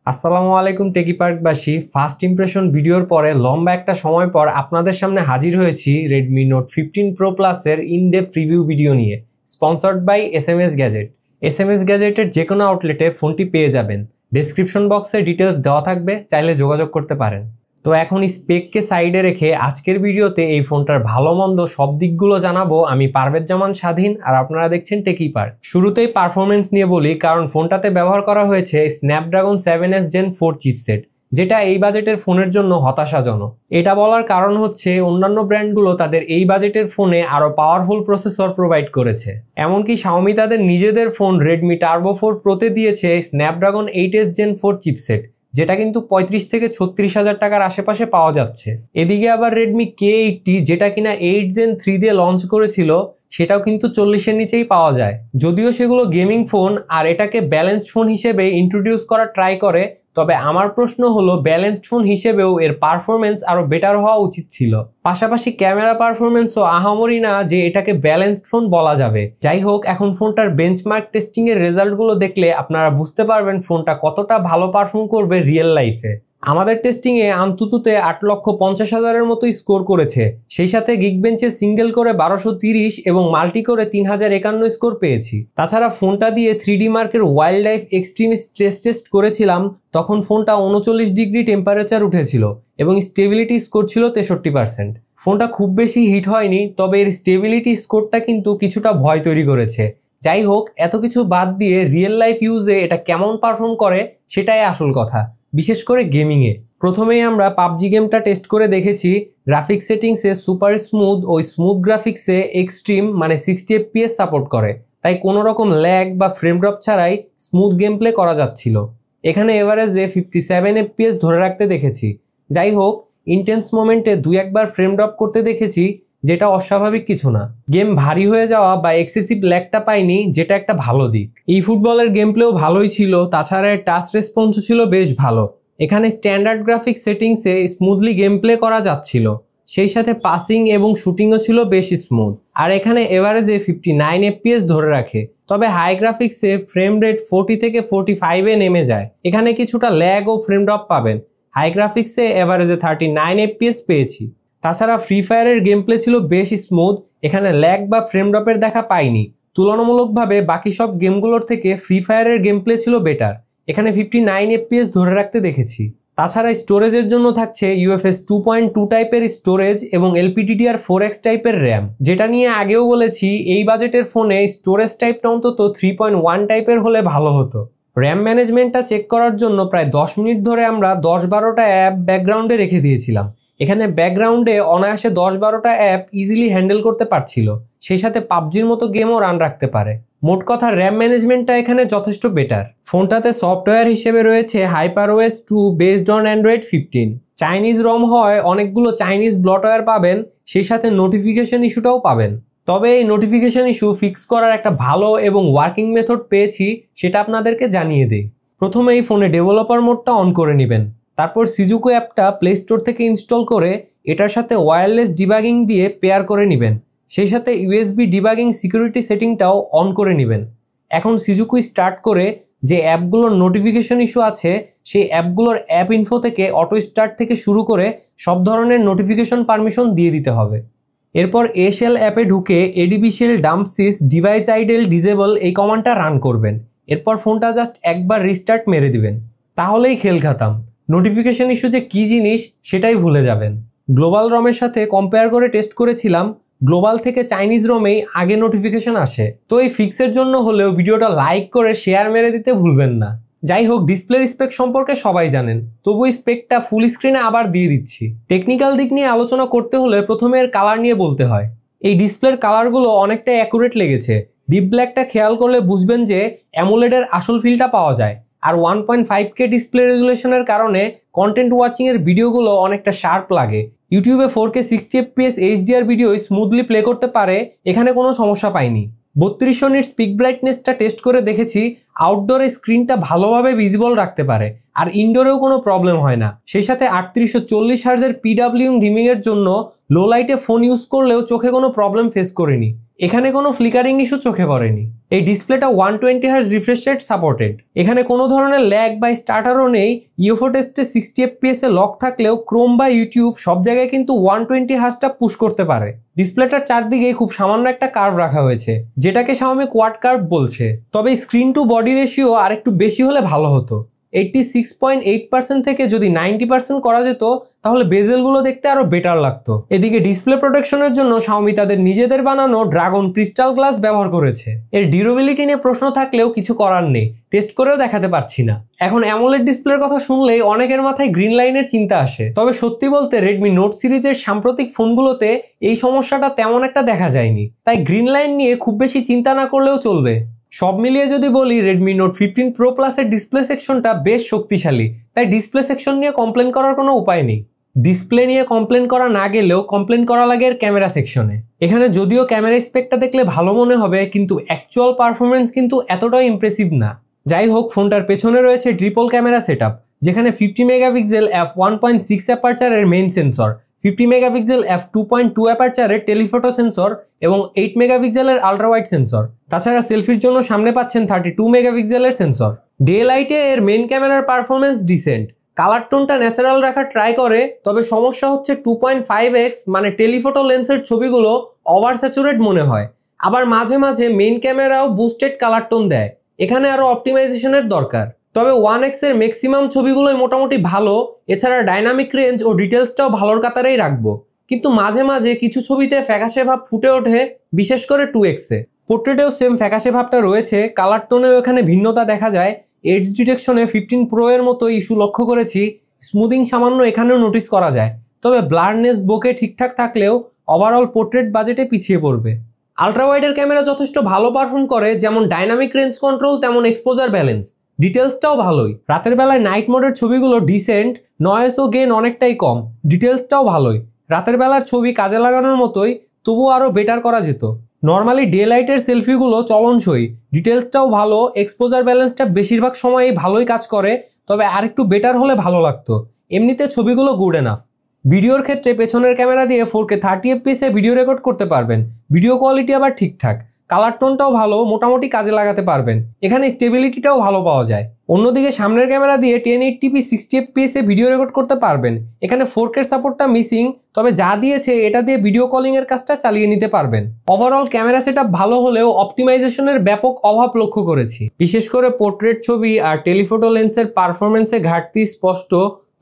আসসালামু আলাইকুম টেকি পার্কবাসী। First impression ভিডিওর পরে লম্বা একটা সময় পর আপনাদের সামনে হাজির হয়েছি রেডমি নোট 15 প্রো প্লাসের ইনডেপথ রিভিউ ভিডিও নিয়ে, sponsored by SMS gadget. SMS গ্যাজেটের যে কোনো আউটলেটে ফোনটি পেয়ে যাবেন। ডেসক্রিপশন বক্সে ডিটেলস দেওয়া থাকবে, চাইলে যোগাযোগ করতে পারেন। তো এখন স্পেককে সাইডে রেখে আজকের ভিডিওতে এই ফোনটার ভালো মন্দ সব দিকগুলো জানাবো আমি পারভেজ জামান স্বাধীন, আর আপনারা দেখছেন টেকি পার্ক। শুরুতেই পারফরমেন্স নিয়ে বলি, কারণ ফোনটাতে ব্যবহার করা হয়েছে স্ন্যাপড্রাগন 7S Gen 4 চিপসেট, যেটা এই বাজেটের ফোনের জন্য হতাশাজনক। এটা বলার কারণ হচ্ছে অন্যান্য ব্র্যান্ডগুলো তাদের এই বাজেটের ফোনে আরো পাওয়ারফুল প্রসেসর প্রোভাইড করেছে। এমনকি শাওমি তাদের নিজেদের ফোন রেডমি টার্বো 4 প্রোতে দিয়েছে স্ন্যাপড্রাগন 8S Gen 4 চিপসেট, যেটা কিন্তু 35 থেকে 36,000 টাকার আশেপাশে পাওয়া যাচ্ছে। এদিকে আবার রেডমি K80, যেটা কিনা 8 Gen 3 দিয়ে লঞ্চ করেছিল, সেটাও কিন্তু 40-এর নিচেই পাওয়া যায়। যদিও সেগুলো গেমিং ফোন আর এটাকে ব্যালেন্সড ফোন হিসেবে ইন্ট্রোডিউস করার ট্রাই করে, তবে আমার প্রশ্ন হলো ব্যালেন্সড ফোন হিসেবেও এর পারফরমেন্স আরো বেটার হওয়া উচিত ছিল। পাশাপাশি ক্যামেরা পারফরমেন্সও আহামরি না যে এটাকে ব্যালেন্সড ফোন বলা যাবে। যাই হোক, এখন ফোনটার বেঞ্চমার্ক টেস্টিং এর রেজাল্টগুলো দেখলে আপনারা বুঝতে পারবেন ফোনটা কতটা ভালো পারফর্ম করবে রিয়েল লাইফে। আমাদের টেস্টিংয়ে আন্তুতুতে 8,50,000-এর মতো স্কোর করেছে, সেই সাথে গিগবেঞ্চে সিঙ্গেল করে 1230 এবং মাল্টি করে 3051 স্কোর পেয়েছি। তাছাড়া ফোনটা দিয়ে 3D মার্কের wild life extreme stress test করেছিলাম, তখন ফোনটা 39 ডিগ্রি টেম্পারেচার উঠেছিল এবং স্টেবিলিটি স্কোর ছিল 63%। ফোনটা খুব বেশি হিট হয়নি, তবে এর স্টেবিলিটি স্কোরটা কিন্তু কিছুটা ভয় তৈরি করেছে। যাই হোক, এত কিছু বাদ দিয়ে রিয়েল লাইফ ইউজে এটা কেমন পারফর্ম করে সেটাই আসল কথা, বিশেষ করে গেমিংয়ে। প্রথমেই আমরা পাবজি গেমটা টেস্ট করে দেখেছি। গ্রাফিক্স সেটিংসে সুপার স্মুথ ও স্মুথ গ্রাফিক্সে এক্সট্রিম মানে 60 FPS সাপোর্ট করে, তাই কোনো রকম ল্যাগ বা ফ্রেম ড্রপ ছাড়াই স্মুথ গেম প্লে করা যাচ্ছিল। এখানে এভারেজে 57 FPS ধরে রাখতে দেখেছি। যাই হোক, ইন্টেন্স মোমেন্টে 2-1 ফ্রেম ড্রপ করতে দেখেছি, যেটা অস্বাভাবিক কিছু না। গেম ভারী হয়ে যাওয়া বা এক্সেসিভ ল্যাগটা পাইনি, যেটা একটা ভালো দিক। এই ফুটবলের গেম প্লেও ভালোই ছিল, তাছাড়া টাচ রেসপন্সও ছিল বেশ ভালো। এখানে স্ট্যান্ডার্ড গ্রাফিক্স সেটিংসে স্মুথলি গেম প্লে করা যাচ্ছিল, সেই সাথে পাসিং এবং শুটিংও ছিল বেশ স্মুথ। আর এখানে এভারেজে 59 FPS ধরে রাখে, তবে হাই গ্রাফিক্সে ফ্রেম রেট 40 থেকে 45-এ নেমে যায়। এখানে কিছুটা ল্যাগ ও ফ্রেম ড্রপ পাবেন। হাই গ্রাফিক্সে এভারেজে 39 FPS পেয়েছি। তাছাড়া ফ্রি ফায়ারের গেম প্লে ছিল বেশ স্মুথ, এখানে ল্যাগ বা ফ্রেম ড্রপের দেখা পাইনি। তুলনামূলকভাবে বাকি সব গেমগুলোর থেকে ফ্রি ফায়ারের গেম প্লে ছিল বেটার, এখানে 59 FPS ধরে রাখতে দেখেছি। তাছাড়া স্টোরেজের জন্য থাকছে UFS 2.2 টাইপের স্টোরেজ এবং LPDDR4X টাইপের র্যাম, যেটা নিয়ে আগেও বলেছি এই বাজেটের ফোনে স্টোরেজ টাইপটা অন্তত 3.1 টাইপের হলে ভালো হতো। র্যাম ম্যানেজমেন্টটা চেক করার জন্য প্রায় 10 মিনিট ধরে আমরা 10-12টা অ্যাপ ব্যাকগ্রাউন্ডে রেখে দিয়েছিলাম। এখানে ব্যাকগ্রাউন্ডে অনায়াসে 10-12টা অ্যাপ ইজিলি হ্যান্ডেল করতে পারছিল, সেই সাথে পাবজির মতো গেমও রান রাখতে পারে। মোট কথা র্যাম ম্যানেজমেন্টটা এখানে যথেষ্ট বেটার। ফোনটাতে সফটওয়্যার হিসেবে রয়েছে HyperOS 2 based on Android 15। Chinese ROM হয় অনেকগুলো চাইনিজ ব্লটওয়্যার পাবেন, সেই সাথে নোটিফিকেশন ইস্যুটাও পাবেন। তবে এই নোটিফিকেশন ইস্যু ফিক্স করার একটা ভালো এবং ওয়ার্কিং মেথড পেয়েছি, সেটা আপনাদেরকে জানিয়ে দিই। প্রথমে এই ফোনে ডেভেলপার মোডটা অন করে নেবেন, তারপর সিজুকো অ্যাপটা প্লে স্টোর থেকে ইনস্টল করে এটার সাথে ওয়্যারলেস ডিবাগিং দিয়ে পেয়ার করে নেবেন, সেই সাথে USB ডিবাগিং সিকিউরিটি সেটিংটাও অন করে নেবেন। এখন সিজুকো স্টার্ট করে যে অ্যাপগুলোর নোটিফিকেশন ইস্যু আছে, সেই অ্যাপগুলোর অ্যাপ ইনফো থেকে অটো স্টার্ট থেকে শুরু করে সব ধরনের নোটিফিকেশন পারমিশন দিয়ে দিতে হবে। এরপর এশেল অ্যাপে ঢুকে ADBShell dump sys device idle disable এই কমান্ডটা রান করবেন। এরপর ফোনটা জাস্ট একবার রিস্টার্ট মেরে দিবেন, তাহলেই খেল খাতাম। নোটিফিকেশন ইস্যু যে কী জিনিস সেটাই ভুলে যাবেন। গ্লোবাল রমের সাথে কম্পেয়ার করে টেস্ট করেছিলাম, গ্লোবাল থেকে চাইনিজ রমেই আগে নোটিফিকেশন আসে। তো এই ফিক্সের জন্য হলেও ভিডিওটা লাইক করে শেয়ার মেরে দিতে ভুলবেন না। যাই হোক, ডিসপ্লের স্পেক সম্পর্কে সবাই জানেন, তবু স্পেকটা ফুল স্ক্রিনে আবার দিয়ে দিচ্ছি। টেকনিক্যাল দিক নিয়ে আলোচনা করতে হলে প্রথমে এর কালার নিয়ে বলতে হয়। এই ডিসপ্লের কালারগুলো অনেকটা অ্যাকুরেট লেগেছে। ডিপ ব্ল্যাকটা খেয়াল করলে বুঝবেন যে অ্যামোলেডের আসল ফিলটা পাওয়া যায়। আর 1.5K ডিসপ্লে রেজুলেশনের কারণে কন্টেন্ট ওয়াচিং এর ভিডিওগুলো অনেকটা শার্প লাগে। ইউটিউবে 4K 60 FPS HDR video smoothly play করতে পারে, এখানে কোনো সমস্যা পাইনি। 3200 নিটস পিক ব্রাইটনেসটা টেস্ট করে দেখেছি, আউটডোরে স্ক্রিনটা ভালোভাবে ভিজিবল রাখতে পারে, আর ইনডোরেও কোনো প্রবলেম হয় না। সেই সাথে 3840 হার্জের PWM ডিমিং এর জন্য লো লাইটে ফোন ইউজ করলেও চোখে কোনো প্রবলেম ফেস করিনি। এখানে কোনো ফ্লিকারিং ইস্যু চোখে পড়েনি। এই ডিসপ্লেটা 120 হার্জ রিফ্রেশ রেট সাপোর্টেড। এখানে কোনো ধরনের ল্যাগ বা স্টার্টারও নেই। ইউএফও টেস্টে 60 fps এ লক থাকলেও ক্রোম বা ইউটিউব সব জায়গায় কিন্তু 120 হার্জটা পুশ করতে পারে। ডিসপ্লেটার চারদিকে খুব সামান্য একটা কার্ভ রাখা হয়েছে, যেটাকে Xiaomi কোয়াড কার্ভ বলছে। তবে স্ক্রিন টু বডি রেশিও আরেকটু বেশি হলে ভালো হতো। 86.8% থেকে যদি 90% করা যেত তাহলে বেজেলগুলো দেখতে আরো বেটার লাগতো। এদিকে ডিসপ্লে প্রোটেকশনের জন্য Xiaomi তাদের নিজেদের বানানো ড্রাগন ক্রিস্টাল গ্লাস ব্যবহার করেছে। এর ডিউরেবিলিটি নিয়ে প্রশ্ন থাকলেও কিছু করার নেই, টেস্ট করেও দেখাতে পারছি না। এখন অ্যামোলেড ডিসপ্লের কথা শুনলেই অনেকের মাথায় গ্রিন লাইনের চিন্তা আসে। তবে সত্যি বলতে Redmi Note সিরিজের সাম্প্রতিক ফোনগুলোতে এই সমস্যাটা তেমন একটা দেখা যায়নি, তাই গ্রিন লাইন নিয়ে খুব বেশি চিন্তা না করলেও চলবে। সব মিলিয়ে যদি বলি Redmi Note 15 Pro Plus এর ডিসপ্লে সেকশনটা বেশ শক্তিশালী, তাই ডিসপ্লে সেকশন নিয়ে কমপ্লেন করার কোনো উপায় নেই। ডিসপ্লে নিয়ে কমপ্লেন করা না গেলেও কমপ্লেন করা লাগে এর ক্যামেরা সেকশনে। এখানে যদিও ক্যামেরা স্পেকটা দেখলে ভালো মনে হবে, কিন্তু অ্যাকচুয়াল পারফরমেন্স কিন্তু এতটাও ইমপ্রেসিভ না। যাই হোক, ফোনটার পেছনে রয়েছে ট্রিপল ক্যামেরা সেটআপ, যেখানে 50 মেগাপিক্সেল f1.6 অ্যাপারচারের মেইন সেন্সর, 50 মেগাপিক্সেল f2.2 অ্যাপারচারের টেলিফটো সেন্সর এবং 8 মেগাপিক্সেলের আল্ট্রা ওয়াইড সেন্সর। তাছাড়া সেলফির জন্য সামনে পাচ্ছেন 32 মেগাপিক্সেলের সেন্সর। ডে লাইটে এর মেইন ক্যামেরার পারফরমেন্স ডিসেন্ট। কালার টোনটা ন্যাচারাল রাখার ট্রাই করে, তবে সমস্যা হচ্ছে 2.5x মানে টেলিফটো লেন্সের ছবিগুলো ওভার স্যাচুরেট মনে হয়। আবার মাঝে মাঝে মেইন ক্যামেরাও বুস্টেড কালার টোন দেয়, এখানে আরো অপটিমাইজেশনের দরকার। তবে 1x এর ম্যাক্সিমাম ছবিগুলোই মোটামুটি ভালো। এছাড়া ডাইনামিক রেঞ্জ ও ডিটেলসটাও ভালোর কাতারেই রাখবো, কিন্তু মাঝে মাঝে কিছু ছবিতে ফ্যাকাশে ভাব ফুটে ওঠে, বিশেষ করে 2x এ। পোর্ট্রেটেও সেম ফ্যাকাশে ভাবটা রয়েছে, কালার টোনেও এখানে ভিন্নতা দেখা যায়। এডজ ডিটেকশনে 15 Pro এর মতো ইস্যু লক্ষ্য করেছি, স্মুদিং সামান্য এখানেও নোটিস করা যায়। তবে ব্লারনেস বোকে ঠিকঠাক থাকলেও ওভারঅল পোর্ট্রেট বাজেটে পিছিয়ে পড়বে। আল্ট্রা ওয়াইডের ক্যামেরা যথেষ্ট ভালো পারফর্ম করে, যেমন ডাইনামিক রেঞ্জ কন্ট্রোল তেমন এক্সপোজার ব্যালেন্স। ডিটেলসটাও ভালোই। রাতের বেলায় নাইট মোডের ছবিগুলো ডিসেন্ট, নয়েজ ও গেন অনেকটাই কম, ডিটেলসটাও ভালোই। রাতের বেলার ছবি কাজে লাগানোর মতোই, তবুও আরও বেটার করা যেত। নর্মালি ডে লাইটের সেলফিগুলো চলনসই, ডিটেলসটাও ভালো, এক্সপোজার ব্যালেন্সটা বেশিরভাগ সময়ই ভালোই কাজ করে, তবে আরেকটু বেটার হলে ভালো লাগতো। এমনিতে ছবিগুলো গুড এনাফ। ভিডিওর ক্ষেত্রে পেছনের ক্যামেরা দিয়ে 4K 30 fps এ ভিডিও রেকর্ড করতে পারবেন। ভিডিও কোয়ালিটি আবার ঠিকঠাক, কালার টোনটাও ভালো, মোটামুটি কাজে লাগাতে পারবেন। এখানে স্টেবিলিটিটাও ভালো পাওয়া যায়। অন্যদিকে সামনের ক্যামেরা দিয়ে 1080p 60 fps এ ভিডিও রেকর্ড করতে পারবেন। এখানে 4K সাপোর্টটা মিসিং, তবে যা দিয়েছে এটা দিয়ে ভিডিও কলিং এর কাজটা চালিয়ে নিতে পারবেন। ওভারঅল ক্যামেরা সেটআপ ভালো হলেও অপটিমাইজেশনের ব্যাপক অভাব লক্ষ্য করেছি। বিশেষ করে পোর্ট্রেট ছবি আর টেলিফটো লেন্সের পারফরমেন্সে ঘাটতি স্পষ্ট,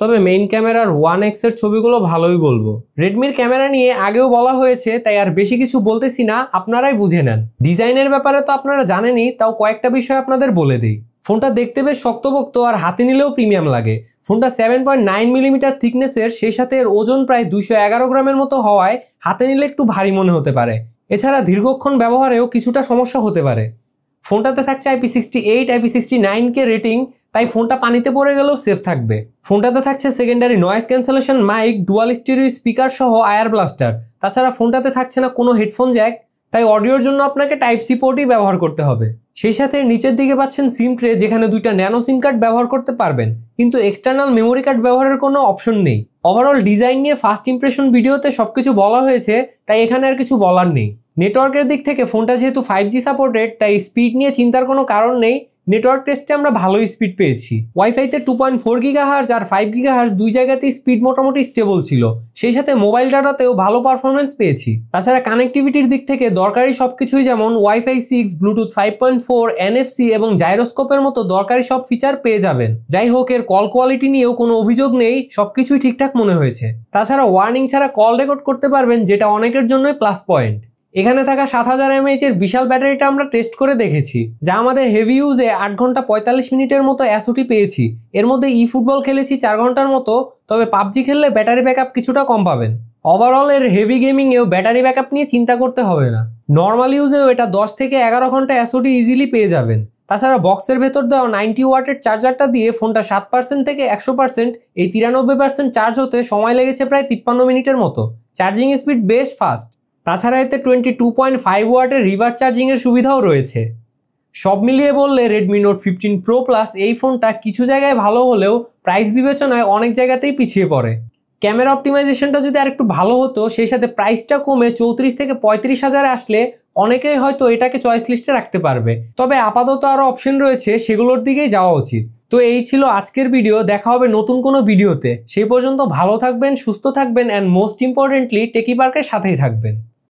তবে মেইন ক্যামেরার 1x এর ছবিগুলো ভালোই বলবো। রেডমির ক্যামেরা নিয়ে আগেও বলা হয়েছে, তাই আর বেশি কিছু বলতেছি না, আপনারাই বুঝে নেন। ডিজাইনের ব্যাপারে তো আপনারা জানেনই, তাও কয়েকটা বিষয় আপনাদের বলে দিই। ফোনটা দেখতে বেশ শক্তপোক্ত আর হাতে নিলেও প্রিমিয়াম লাগে। ফোনটা 7.9 মিলিমিটার থিকনেসের, সেই সাথে এর ওজন প্রায় 211 গ্রামের মতো হওয়ায় হাতে নিলে একটু ভারী মনে হতে পারে। এছাড়া দীর্ঘক্ষণ ব্যবহারেও কিছুটা সমস্যা হতে পারে। ফোনটাতে থাকছে IP68 IP69K রেটিং, তাই ফোনটা পানিতে পড়ে গেলেও সেফ থাকবে। ফোনটাতে থাকছে secondary noise cancellation mic, dual stereo speaker সহ আয়ার ব্লাস্টার। তাছাড়া ফোনটাতে থাকছে না কোনো হেডফোন জ্যাক, তাই অডিওর জন্য আপনাকে Type-C পোর্টই ব্যবহার করতে হবে। সেই সাথে নিচের দিকে পাচ্ছেন সিম ট্রে, যেখানে 2টা ন্যানো সিম কার্ড ব্যবহার করতে পারবেন, কিন্তু এক্সটার্নাল মেমোরি কার্ড ব্যবহারের কোনো অপশন নেই। ওভারঅল ডিজাইন নিয়ে ফার্স্ট ইমপ্রেশন ভিডিওতে সবকিছু বলা হয়েছে, তাই এখানে আর কিছু বলার নেই। নেটওয়ার্কের দিক থেকে ফোনটা যেহেতু 5G সাপোর্টেড, তাই স্পিড নিয়ে চিন্তার কোনো কারণ নেই। নেটওয়ার্ক টেস্টে আমরা ভালোই স্পিড পেয়েছি। ওয়াইফাইতে 2.4 GHz আর 5 GHz দুই জায়গাতেই স্পিড মোটামুটি স্টেবল ছিল। সেই সাথে মোবাইল ডাটাতেও ভালো পারফরমেন্স পেয়েছি। তাছাড়া কানেক্টিভিটির দিক থেকে দরকারি সবকিছুই, যেমন Wi-Fi 6, Bluetooth 5.4, NFC এবং জাইরোস্কোপের মতো দরকারি সব ফিচার পেয়ে যাবেন। যাই হোক, এর কল কোয়ালিটি নিয়েও কোনো অভিযোগ নেই, সবকিছুই ঠিকঠাক মনে হয়েছে। তাছাড়া ওয়ার্নিং ছাড়া কল রেকর্ড করতে পারবেন, যেটা অনেকের জন্যই প্লাস পয়েন্ট। এখানে থাকা 7000 mAh এর বিশাল ব্যাটারিটা আমরা টেস্ট করে দেখেছি, যা আমাদের হেভি ইউজে 8 ঘন্টা 45 মিনিটের মতো এসওটি পেয়েছি। এর মধ্যে ফুটবল খেলেছি 4 ঘন্টার মতো, তবে পাবজি খেললে ব্যাটারি ব্যাকআপ কিছুটা কম পাবেন। ওভারঅল এর হেভি গেমিংয়েও ব্যাটারি ব্যাকআপ নিয়ে চিন্তা করতে হবে না। নর্মাল ইউজেও এটা 10 থেকে 11 ঘন্টা এসওটি ইজিলি পেয়ে যাবেন। তাছাড়া বক্সের ভেতর দেওয়া 90 ওয়াটের চার্জারটা দিয়ে ফোনটা 7% থেকে 100% এই 93% চার্জ হতে সময় লেগেছে প্রায় 53 মিনিটের মতো। চার্জিং স্পিড বেশ ফাস্ট। তাছাড়া এতে 22.5 ওয়াটের রিভার্স চার্জিংয়ের সুবিধাও রয়েছে। সব মিলিয়ে বললে Redmi Note 15 Pro Plus এই ফোনটা কিছু জায়গায় ভালো হলেও প্রাইস বিবেচনায় অনেক জায়গাতেই পিছিয়ে পড়ে। ক্যামেরা অপটিমাইজেশনটা যদি আরেকটু ভালো হতো, সেই সাথে প্রাইসটা কমে 34 থেকে 35 হাজারে আসলে অনেকেই হয়তো এটাকে চয়েস লিস্টে রাখতে পারবে, তবে আপাতত আরও অপশন রয়েছে, সেগুলোর দিকেই যাওয়া উচিত। তো এই ছিল আজকের ভিডিও, দেখা হবে নতুন কোনো ভিডিওতে। সেই পর্যন্ত ভালো থাকবেন, সুস্থ থাকবেন, অ্যান্ড মোস্ট ইম্পর্টেন্টলি টেকি পার্কের সাথেই থাকবেন।